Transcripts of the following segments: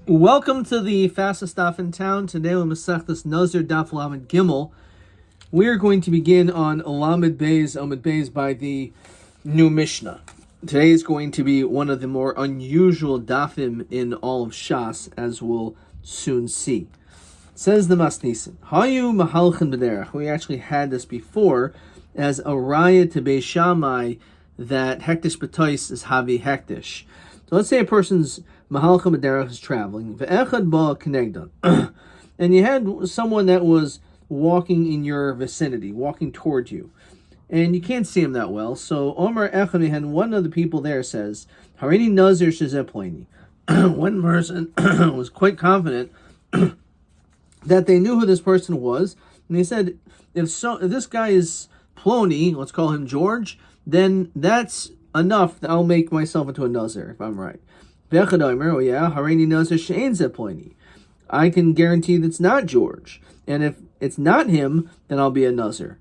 Welcome to the fastest daf in town. Today we'll Masechtas Nazir Daf Lamed Gimel. We are going to begin on Lamed Beis by the new Mishnah. Today is going to be one of the more unusual dafim in all of Shas, as we'll soon see. It says the Masnisin, Hayu Mahalchin B'derech. We actually had this before as a raya to Beis Shammai that hektish b'tois is havi hektish. So let's say a person's Mahalchin B'derech is traveling, ve'echad ba kenegdan, and you had someone that was walking in your vicinity, walking toward you, and you can't see him that well. So Omar Echad Mehen, one of the people there says, Harini Nazir Shezepleini. One person was quite confident that they knew who this person was, and they said, if this guy is Ploni, let's call him George, then that's enough that I'll make myself into a Nazir, if I'm right. Oh yeah, Harini Nazir She'ein Zepleini. I can guarantee that's not George, and if it's not him, then I'll be a Nazir.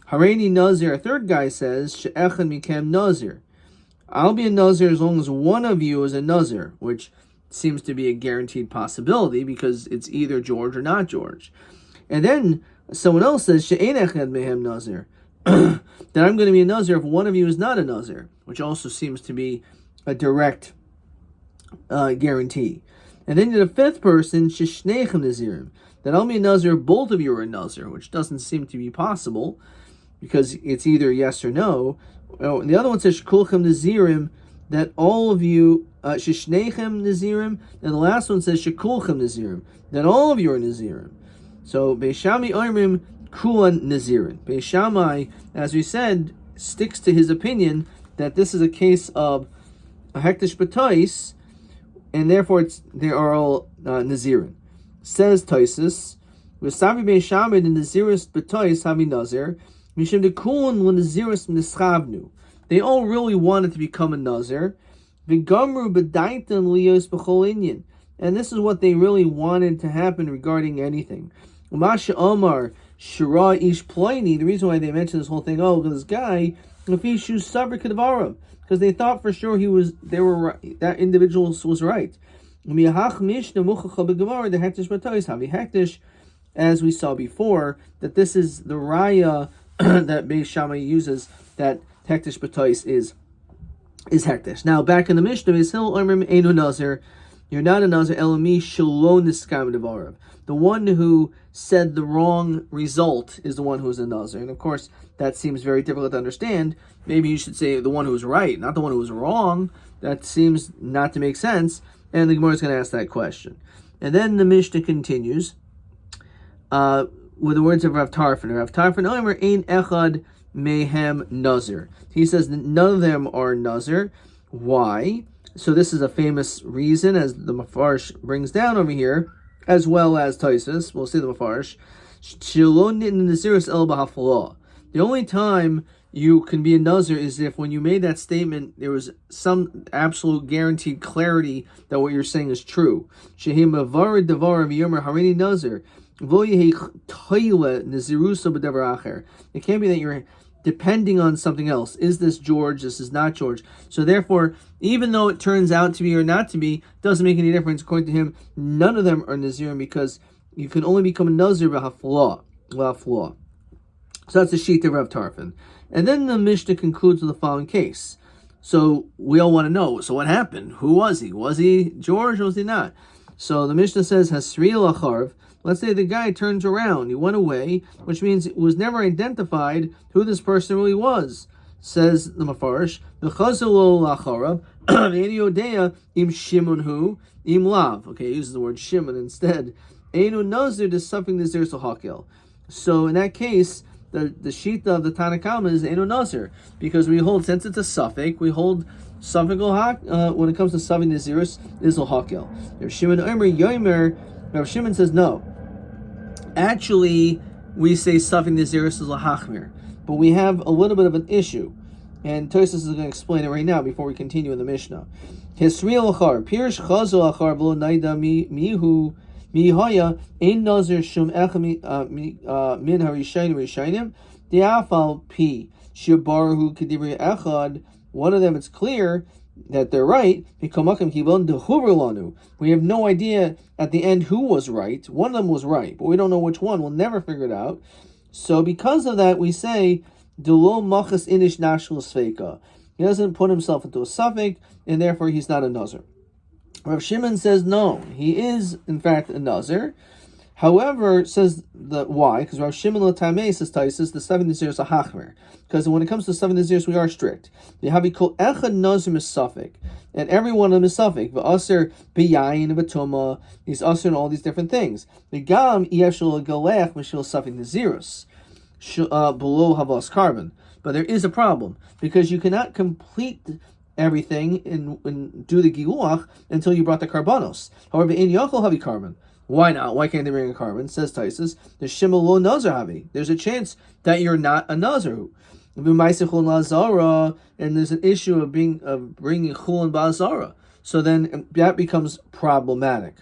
Harini Nazir, a third guy says, She'echad Mikem Nazir. I'll be a Nazir as long as one of you is a Nazir, which seems to be a guaranteed possibility because it's either George or not George. And then someone else says, She'ein Echad Mehem Nazir. That I'm going to be a Nazir if one of you is not a Nazir, which also seems to be a direct guarantee. And then the fifth person, Shishneichem Nazirim, that I'll be a Nazir if both of you are a Nazir, which doesn't seem to be possible because it's either yes or no. And the other one says Shkulchem Nazirim, that all of you, Shishneichem Nazirim, and the last one says Shekulchem Nazirim, that all of you are Nazirim. So Beis Shammai Oimrim Kulan Nazirin. Beis Shammai, as we said, sticks to his opinion that this is a case of a hektish b'tois, and therefore they are all Nazirin. Says Toisus, V'savi Beis Shammai the Naziris b'tois havi Nazir, Mishim de Kulan l'Naziris nischavnu. They all really wanted to become a Nazir. V'gamru b'daitan liyos b'chol inyan. And this is what they really wanted to happen regarding anything. Umasha Omar Shira Ish Ploini. The reason why they mentioned this whole thing, this guy, Lafishu Sabr Kedavarim, because they thought for sure that individual was right. As we saw before, that this is the raya that Beis Shammai uses, that hektish b'tois is hektish. Now back in the Mishnah, you're not a Nazir, Elami Shalom Niskam Devarav. The one who said the wrong result is the one who is a Nazir. And of course, that seems very difficult to understand. Maybe you should say the one who was right, not the one who was wrong. That seems not to make sense. And the Gemara is going to ask that question. And then the Mishnah continues with the words of Rav Tarfon. Rav Tarfon, Omer Ein Echad Mehem Nazir. He says that none of them are Nazir. Why? So this is a famous reason, as the Mefarsh brings down over here, as well as Toisus. We'll see the Mefarsh. The only time you can be a Nazir is if when you made that statement, there was some absolute guaranteed clarity that what you're saying is true. It can't be that you're depending on something else. Is this George? This is not George. So therefore, even though it turns out to be or not to be, doesn't make any difference. According to him, none of them are Nazirim because you can only become a Nazir b'haflah. So that's the sheet of Rav Tarfon. And then the Mishnah concludes with the following case. So we all want to know, so what happened? Who was he? Was he George or was he not? So the Mishnah says, Hasriel Acharv. Let's say the guy turns around, he went away, which means it was never identified who this person really was. Says the Mefarsh, V'chazelo lacharab, V'eniyodea im shimonhu im lav. Okay, he uses the word shimon instead. Einu nazir is something nazir hakel. So in that case, the shita of the Tanakama is Einu nazir, because we hold, since it's a suffix, we hold suffix when it comes to suffix naziris is hakel. Rav Shimon Omer Yomer. Rav Shimon says no. Actually, we say suffix naziris is lahachmir, but we have a little bit of an issue, and Tosis is going to explain it right now before we continue in the Mishnah. Hisriel achar pirish chazo achar v'lo naida mihu mihaya ein nazir shum echa min harishayim rishayim diafal pi shibaru kedivri echad. One of them, it's clear that they're right. We have no idea at the end who was right. One of them was right, but we don't know which one. We'll never figure it out. So because of that, we say, he doesn't put himself into a suffix, and therefore he's not a Nazir. Rav Shimon says no, he is in fact a Nazir. However, says why? Because Rav Shimon Latameh says Taisus, the 7 Nazirs are hachmer. Because when it comes to 7 Nazirs, we are strict. The havi kol echad Nazir misafik, and every one of them is suffik. V'aser biyayin v'toma. He's aser in all these different things. V'gam yeshul galech mishul suffik Nazirus below havas carbon. But there is a problem because you cannot complete everything and do the giluach until you brought the karbanos. However, in yachol havi carbon. Why not? Why can't they bring a carbon? Says Taisus, the shimel lo nazar havi. There's a chance that you're not a nazar. And there's an issue of bringing chulin ba'azara. So then that becomes problematic.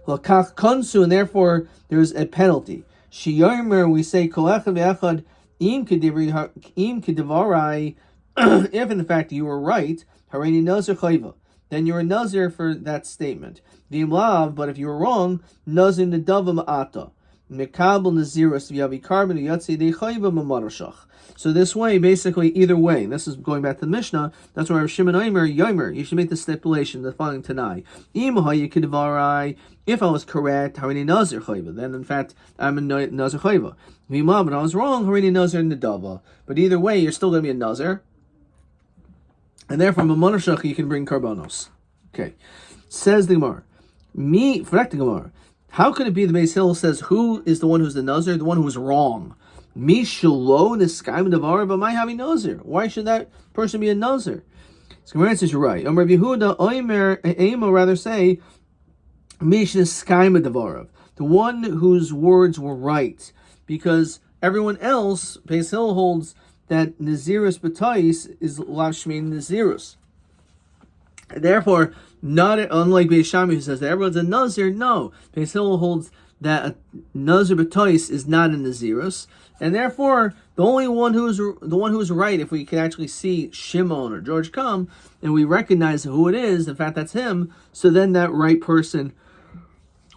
Well, kach konsu, and therefore there's a penalty. Shiyomer, we say kol echad ve'echad im kedivarai. If in fact you were right, hareini nazar chayva, then you're a nazir for that statement. But if you were wrong, nazir nedava ma'ata. Mekabel nazirus v'yavi carbon yatsi dechayva mamarashach. So this way, basically, either way, this is going back to the Mishnah. That's why Rav Shimon Yomer, you should make the stipulation the following Tanai. If I was correct, harini nazir chayva, then in fact I'm a nazir chayva. But I was wrong, harini nazir nedava. But either way, you're still going to be a nazir, and therefore mamarashach you can bring karbanos. Okay, says the Gemara. How could it be the Beis Hillel says who is the one who's the nazir, the one who was wrong? Why should that person be a nazir? So Gemara answers, you're right. Rabbi Yehuda rather say the one whose words were right, because everyone else, Beis Hillel holds that Nazirus B'tais is Lashmin Nazirus. And therefore, not unlike Beis Shammai who says that everyone's a Nazir. No, Beis Hillel holds that a Nazir B'tais is not a Nazirus, and therefore the one who's right, if we can actually see Shimon or George come and we recognize who it is, in fact that's him, so then that right person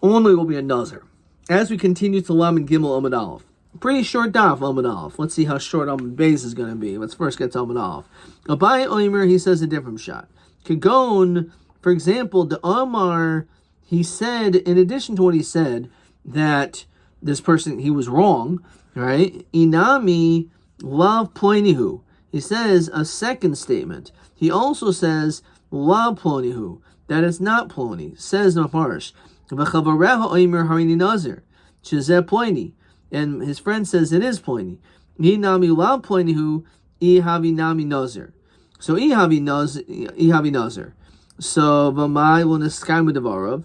only will be a Nazir. As we continue to Lamed Gimel Amud Aleph, pretty short daf Amud Aleph. Let's see how short Amud Beis is going to be. Let's first get to Amud Aleph. Abai Omer, he says a different shot. Kagon, for example, the Amar, he said, in addition to what he said, that this person, he was wrong, right? Inami lav plonihu. He says a second statement. He also says lav plonihu, that it's not ploni. Says Nafarish. V'chavareha oimer harini nazir. Shezeh ploni. And his friend says it is ploni. Inami lav plonihu, ihavi nami nazir. So ihavi nazir. So v'mai lo neskayim devarav.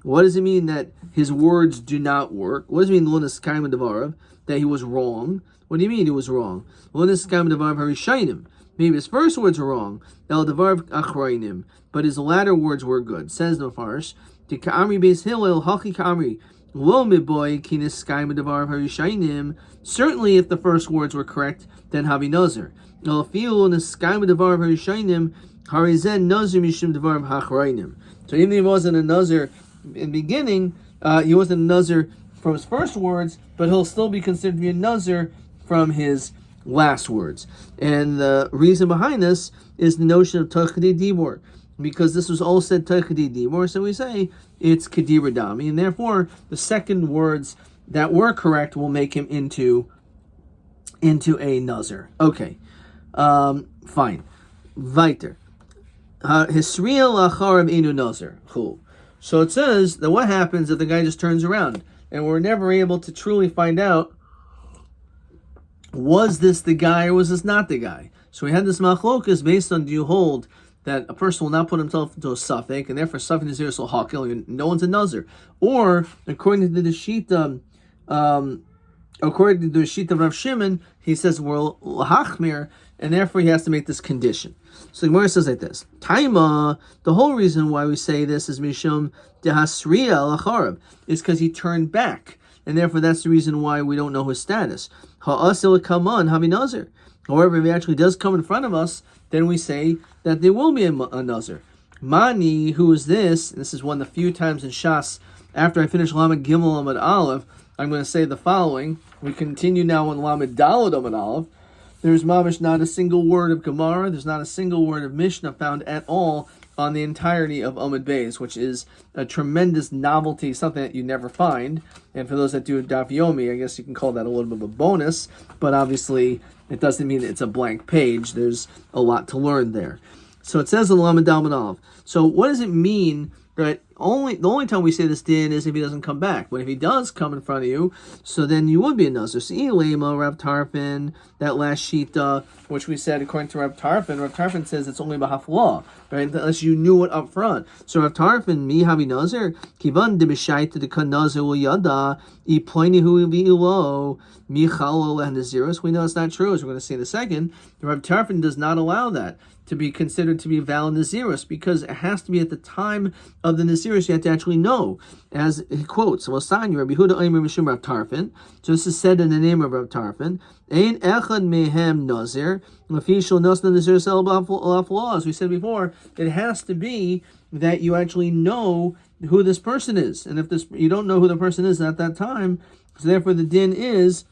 What does it mean that his words do not work? What does it mean lo neskayim devarav? That he was wrong. What do you mean he was wrong? Lo neskayim devarav harishayim. Maybe his first words were wrong. El devarav achrayim. But his latter words were good. Says the Farsh. To ka'amri Beis Hillel hachi ka'amri. Lo miboy ki neskayim devarav harishayim. Certainly, if the first words were correct, then havi nazir. El afilu neskayim devarav harishayim. Harizen nazir mishum devarav hachrayim. So even if he wasn't a nazir in the beginning, he wasn't a nazir from his first words, but he'll still be considered to be a nazir from his last words. And the reason behind this is the notion of Tachdi Dibor, because this was all said Tachdi Dibor, so we say it's Kedira Dami, and therefore the second words that were correct will make him into a nazir. Okay, fine. Weiter. Hisriel Acharav Inu Nazir. Cool. So it says that what happens if the guy just turns around, and we're never able to truly find out, was this the guy or was this not the guy? So we had this machlokas based on, do you hold that a person will not put himself into a suffix, and therefore suffix nazir so hakil, no one's a nazir, or according to the shita, of Rav Shimon, he says we're lahachmir, and therefore he has to make this condition. So the Gemara says like this: Taima, the whole reason why we say this is mishum dehasriya lacharab, is because he turned back, and therefore that's the reason why we don't know his status. Ha'asil kaman havi nazir, However, if he actually does come in front of us, then we say that there will be a Nazir. Mani, who is this? And this is one of the few times in Shas, after I finish Lamed Gimel Amud Aleph, I'm going to say the following. We continue now on Lamed Daled Amud Aleph. There's mamish not a single word of Gemara, there's not a single word of Mishnah found at all on the entirety of Amud Beis, which is a tremendous novelty, something that you never find. And for those that do Daf Yomi, I guess you can call that a little bit of a bonus, but obviously it doesn't mean it's a blank page. There's a lot to learn there. So it says in Lamed Daled Amud Aleph. So what does it mean? Right? The only time we say this din is if he doesn't come back. But if he does come in front of you, so then you would be a Nazir. So Lema, Rav Tarfin, that last shita, which we said according to Rav Tarfin says it's only b'hafla, right? Unless you knew it up front. So Rav Tarfin, mi havi Nazir, kivan de b'shayta de kan Nazir ul yada, I ploini hu v'ilo, mi chalo leh Naziros. We know it's not true, as we're going to see in a second. Rav Tarfin does not allow that to be considered to be valid Nazirus, because it has to be at the time of the Nazirus, you have to actually know. As he quotes, Rabbi Huda Omer Mishum Rav Tarfin, so this is said in the name of Rav Tarfin, Ein echad mehem Nazir, official Nasna Nazir Sel B'Aflah. As we said before, it has to be that you actually know who this person is. And if you don't know who the person is at that time, so therefore the din is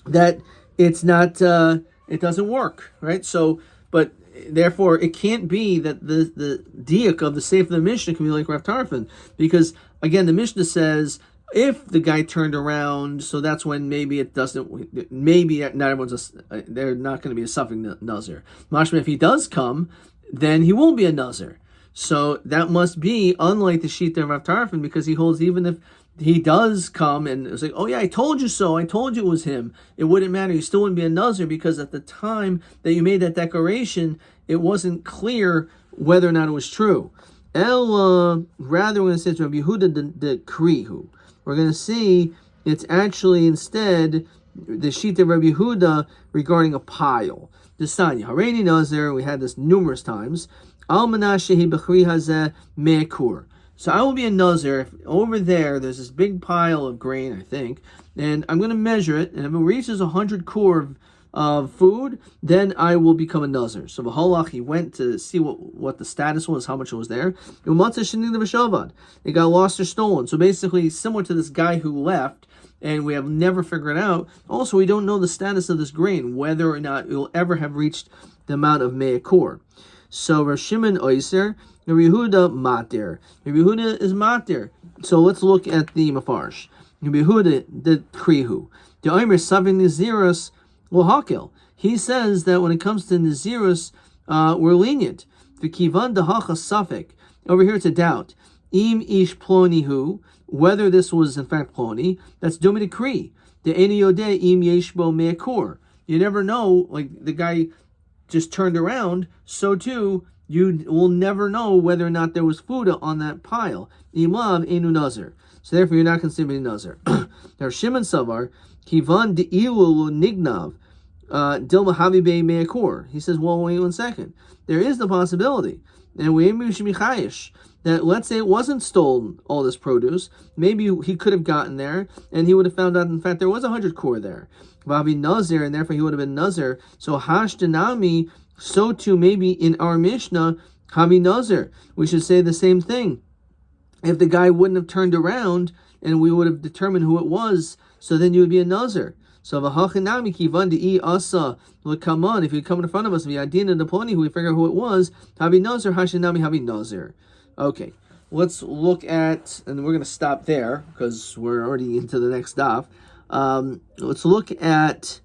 that it's not, it doesn't work, right? So, but therefore, it can't be that the diak of the Sefer of the Mishnah can be like Rav Tarfin, because again, the Mishnah says if the guy turned around, so that's when maybe it doesn't. Maybe not everyone's. They're not going to be a suffering Nazir. Mashma, if he does come, then he won't be a Nazir. So that must be unlike the Shita of Rav Tarfin, because he holds even if he does come and it's like, oh yeah, I told you so, I told you it was him, it wouldn't matter, you still wouldn't be a Nazir, because at the time that you made that declaration, it wasn't clear whether or not it was true. Rather, we're going to say it's Rabbi Yehuda the Krihu. We're going to see it's actually instead the sheet of Rabbi Yehuda regarding a pile. The Sanya, Hareini Nazir, we had this numerous times. Al Menashehi Bechri Hazeh Me'kur. So I will be a Nazir. Over there's this big pile of grain, I think, and I'm going to measure it, and if it reaches 100 kur of food, then I will become a Nazir. So V'holach, he went to see what the status was, how much it was there. It got lost or stolen. So basically, similar to this guy who left, and we have never figured out. Also, we don't know the status of this grain, whether or not it will ever have reached the amount of Me'akur. So Rav Shimon Oyser, Rabbi Yehuda Matir. Rabbi Yehuda is Matir. So let's look at the Mafarsh. Rabbi Yehuda the Krihu. The Omer Savin Nazirus will Hakil. He says that when it comes to Nazirus, we're lenient. The Kivan Dahacha Safik. Over here it's a doubt. Im Ish Plonihu, whether this was in fact Ploni, that's Dumi Kri. The Eni Yodeh Im Yeshbo Me'akur. You never know, like the guy just turned around, so too you will never know whether or not there was food on that pile. Imam Enu Nazir. So therefore you're not considered a Nazir. Now Shimon Savar, Kivan De'ilu Nignav, Dilma Habibe Me'akur. He says, well, wait 1 second. There is the possibility, and we that let's say it wasn't stolen, all this produce. Maybe he could have gotten there, and he would have found out, in fact, there was 100 kur there. Vavi Nazir, and therefore he would have been Nazir. So Hashtanami, so too maybe in our Mishnah, Havi Nazir. We should say the same thing. If the guy wouldn't have turned around, and we would have determined who it was, so then you would be a Nazir. So Vahachinami Kivan Dei Asa Lakaman, if you come in front of us, Vyadina Deponi, who we figure out who it was, Havi Nazir, Hashinami Havi Nazir. Okay, let's look at, and we're going to stop there because we're already into the next daf. Let's look at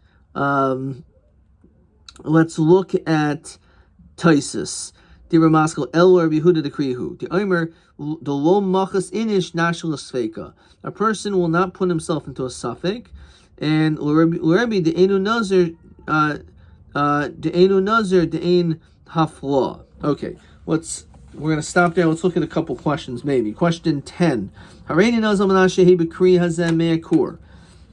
Taisus. The Ramaskal El Rabbi Yehuda the Krihu. The Omer the lo machas inish nashal sfeika. A person will not put himself into a suffix, and Rabbi the Enu Nazir the Ein Hafla. Okay, we're going to stop there. Let's look at a couple questions, maybe. Question 10. Hareini nazal menashe bekri hazem me'akur.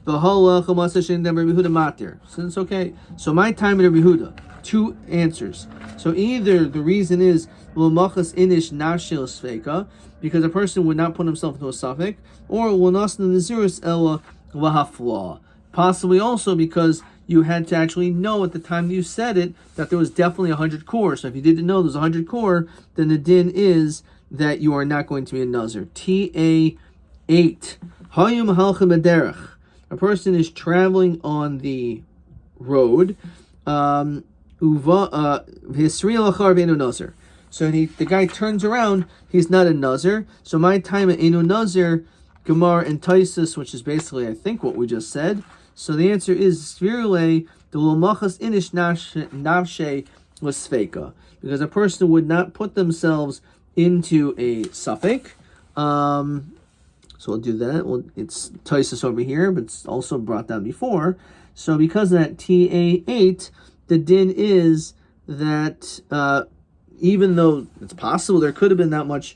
V'hola chamasa shendem Rabbi Yehuda matir. So it's okay. So my time in Rabbi Yehuda. 2 answers. So either the reason is l'machas inish nashil sfeika, because a person would not put himself into a suffix, or l'nasna nazirus ella lahafla. Possibly also because you had to actually know at the time that you said it that there was definitely 100 core. So if you didn't know there's 100 core, then the din is that you are not going to be a Nazir. TA 8. Hayum halchem b'derech. A person is traveling on the road. So the guy turns around, he's not a Nazir. So my time at Enu Nazir, Gemara and Taisus, which is basically, I think, what we just said. So the answer is Svirule, the Lomachas Inish Navshe was Sveka. Because a person would not put themselves into a suffix. So we'll do that. Well, it's Taisus over here, but it's also brought down before. So because of that TA8, the din is that even though it's possible there could have been that much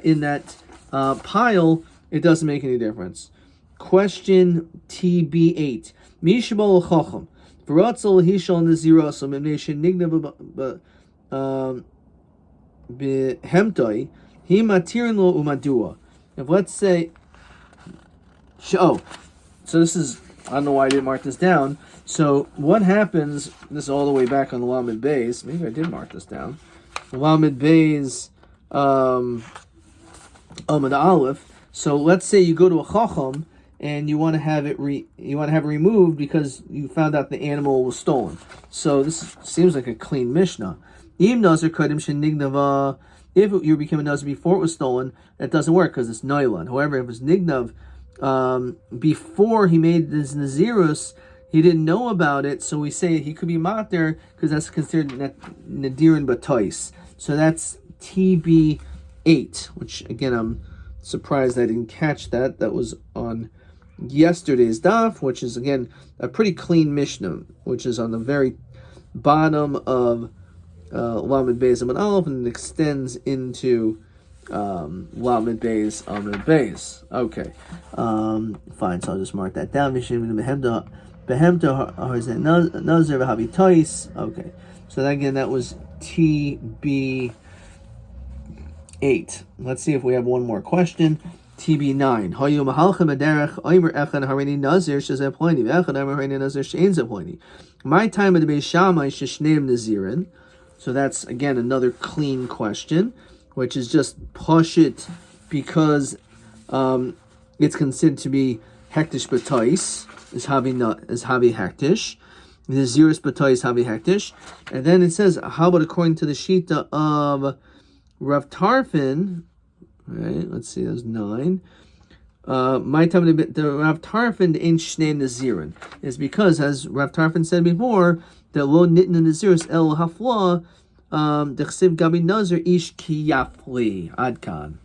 in that pile, it doesn't make any difference. Question TB8. Mishabal Chacham. V'ratzel hishal nazirosam emnei nignav behemtoi hi matirin lo umadua. If let's say, so this is, I don't know why I didn't mark this down. So what happens, this is all the way back on the Lamed Beis, maybe I did mark this down. Lamed Beis, Amud Aleph. So let's say you go to a Chacham and you want to have it removed because you found out the animal was stolen. So this seems like a clean Mishnah. Im Nazir Kodim Shenignava. If you became a Nazir before it was stolen, that doesn't work because it's Nailan. However, if it was Nignav before he made this Nazirus, he didn't know about it, so we say he could be Mater because that's considered Nadirin Batois. So that's TB8, which again, I'm surprised I didn't catch that. That was on yesterday's daf, which is again a pretty clean Mishnah, which is on the very bottom of Lamed Beis Amud Aleph, and it extends into Lamed Beis Amud Beis. Okay, fine. So I'll just mark that down. Nazir v'havi tois. Okay, so that, again, that was TB8. Let's see if we have one more question. TB9. Hayu mahalchem aderech oimer echan harini nazir shezeh ploini v'echan oimer harini nazir she'ein zeh ploini. My time at the Beis Shammai sheshneim nazirin. So that's, again, another clean question, which is just pashit because it's considered to be hektish b'tois, is havi hektish. Nazirus b'tois havi hektish. And then it says, how about according to the Shita of Rav Tarfon? Right, let's see, that's 9. My time the Rav Tarfon ain't shnei nazirin is because, as Rav Tarfon said before, that lo nitna nazirus el hafla dechsiv gabi nazir ish kiyafli adkan.